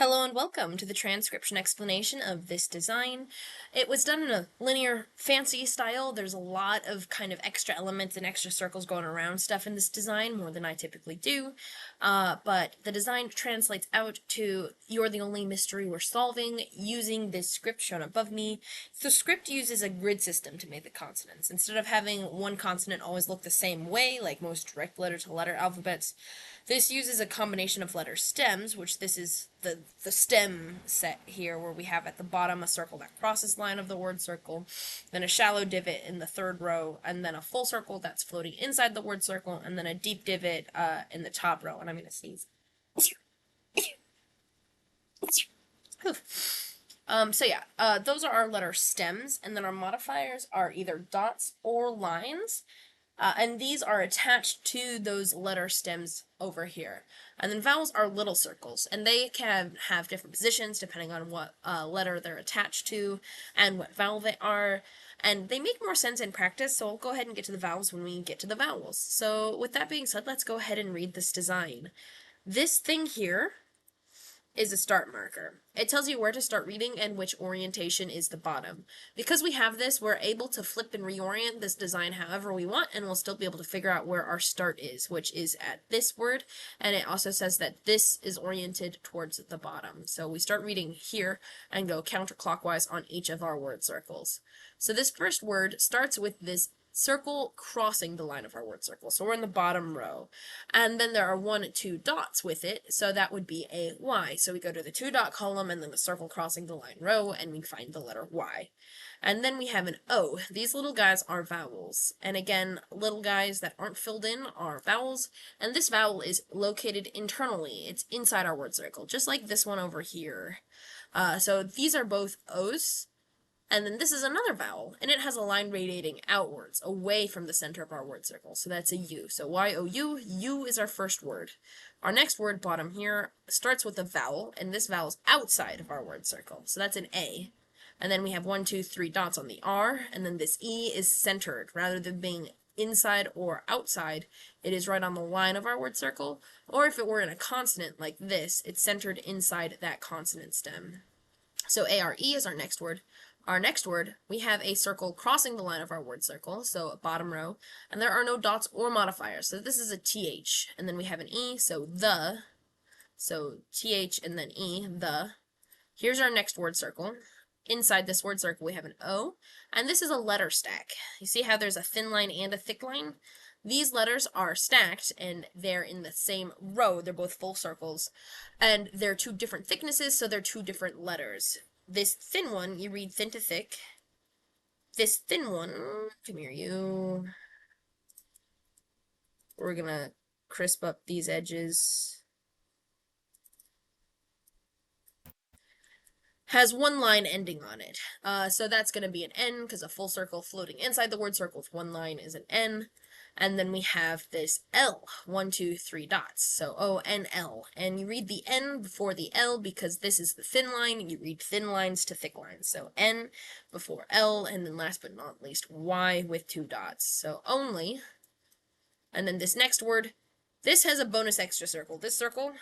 Hello and welcome to the transcription explanation of this design. It was done in a linear fancy style. There's a lot of kind of extra elements and extra circles going around stuff in this design, more than I typically do. But the design translates out to "you're the only mystery we're solving" using this script shown above me. The script uses a grid system to make the consonants. Instead of having one consonant always look the same way, like most direct letter-to-letter alphabets, this uses a combination of letter stems, which this is the stem set here, where we have at the bottom a circle that crosses the line of the word circle, then a shallow divot in the third row, and then a full circle that's floating inside the word circle, and then a deep divot in the top row. And I'm going to sneeze. Those are our letter stems, and then our modifiers are either dots or lines. And these are attached to those letter stems over here. And then vowels are little circles, and they can have different positions depending on what letter they're attached to and what vowel they are. And they make more sense in practice, so I'll go ahead and get to the vowels when we get to the vowels. So with that being said, let's go ahead and read this design. This thing here is a start marker. It tells you where to start reading and which orientation is the bottom. Because we have this, we're able to flip and reorient this design however we want, and we'll still be able to figure out where our start is, which is at this word, and it also says that this is oriented towards the bottom. So we start reading here and go counterclockwise on each of our word circles. So this first word starts with this circle crossing the line of our word circle. So we're in the bottom row. And then there are 1 and 2 dots with it, so that would be a Y. So we go to the 2-dot column and then the circle crossing the line row, and we find the letter Y. And then we have an O. These little guys are vowels. And again, little guys that aren't filled in are vowels. And this vowel is located internally. It's inside our word circle, just like this one over here. So these are both O's. And then this is another vowel, and it has a line radiating outwards, away from the center of our word circle. So that's a U. So Y-O-U, U is our first word. Our next word, bottom here, starts with a vowel, and this vowel is outside of our word circle. So that's an A. And then we have 1, 2, 3 dots on the R, and then this E is centered. Rather than being inside or outside, it is right on the line of our word circle. Or if it were in a consonant like this, it's centered inside that consonant stem. So A-R-E is our next word. Our next word, we have a circle crossing the line of our word circle, so bottom row, and there are no dots or modifiers, so this is a TH, and then we have an E, so the, so TH and then E, the. Here's our next word circle. Inside this word circle, we have an O, and this is a letter stack. You see how there's a thin line and a thick line? These letters are stacked, and they're in the same row. They're both full circles, and they're 2 different thicknesses, so they're 2 different letters. This thin one, you read thin to thick. This thin one, come here, you. We're gonna crisp up these edges. Has 1 line ending on it. So that's gonna be an N, because a full circle floating inside the word circle with 1 line is an N. And then we have this L, 1, 2, 3 dots. So O-N-L. And you read the N before the L because this is the thin line, and you read thin lines to thick lines. So N before L, and then last but not least, Y with 2 dots. So only. And then this next word, this has a bonus extra circle. This circle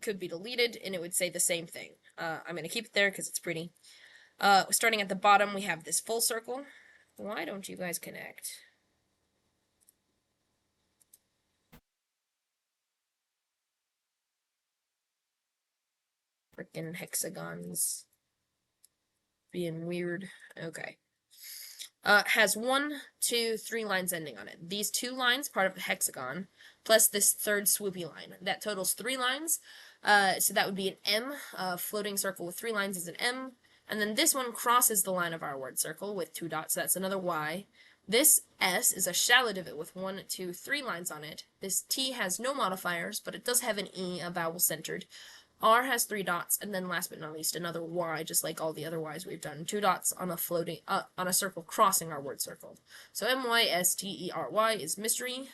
could be deleted, and it would say the same thing. I'm going to keep it there because it's pretty. Starting at the bottom, we have this full circle. Why don't you guys connect? Frickin' hexagons. Being weird. Okay. Has 1, 2, 3 lines ending on it. These 2 lines, part of the hexagon, plus this third swoopy line. That totals 3 lines. So that would be an M. A floating circle with 3 lines is an M. And then this one crosses the line of our word circle with 2 dots, so that's another Y. This S is a shallow divot with 1, 2, 3 lines on it. This T has no modifiers, but it does have an E, a vowel centered. R has 3 dots, and then last but not least, another Y, just like all the other Ys we've done. 2 dots on a floating, on a circle crossing our word circle. So M-Y-S-T-E-R-Y is mystery.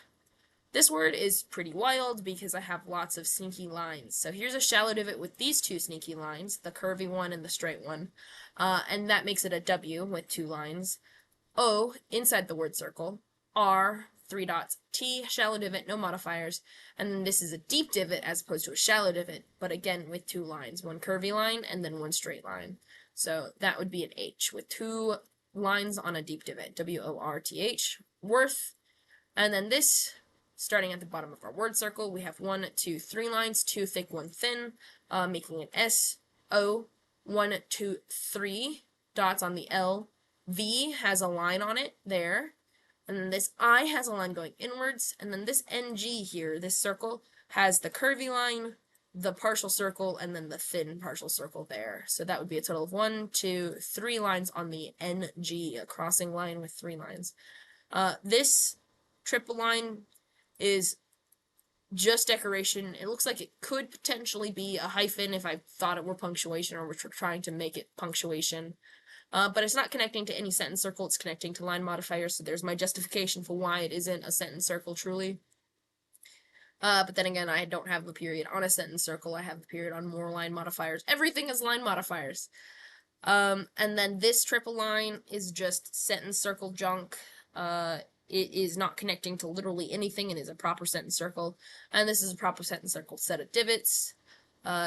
This word is pretty wild because I have lots of sneaky lines. So here's a shallow divot with these 2 sneaky lines, the curvy one and the straight one. And that makes it a W with 2 lines. O inside the word circle. R 3 dots, T, shallow divot, no modifiers, and then this is a deep divot as opposed to a shallow divot, but again with 2 lines, one curvy line and then one straight line. So that would be an H with 2 lines on a deep divot, W-O-R-T-H, worth, and then this, starting at the bottom of our word circle, we have 1, 2, 3 lines, 2 thick, 1 thin, making an S, O, 1, 2, 3 dots on the L, V has a line on it there, and then this I has a line going inwards, and then this NG here, this circle, has the curvy line, the partial circle, and then the thin partial circle there. So that would be a total of 1, 2, 3 lines on the NG, a crossing line with 3 lines. This triple line is just decoration. It looks like it could potentially be a hyphen if I thought it were punctuation or we're trying to make it punctuation. But it's not connecting to any sentence circle, it's connecting to line modifiers, so there's my justification for why it isn't a sentence circle truly. But then again, I don't have the period on a sentence circle, I have the period on more line modifiers. Everything is line modifiers. And then this triple line is just sentence circle junk. It is not connecting to literally anything and is a proper sentence circle. And this is a proper sentence circle set of divots.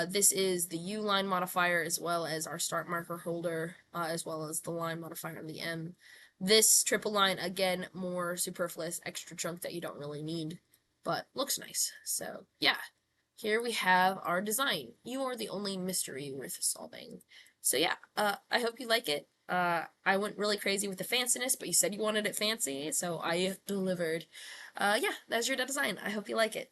This is the U line modifier as well as our start marker holder, as well as the line modifier on the M. This triple line, again, more superfluous, extra chunk that you don't really need, but looks nice. So, yeah, here we have our design. You are the only mystery worth solving. So, yeah, I hope you like it. I went really crazy with the fanciness, but you said you wanted it fancy, so I delivered. Yeah, that's your design. I hope you like it.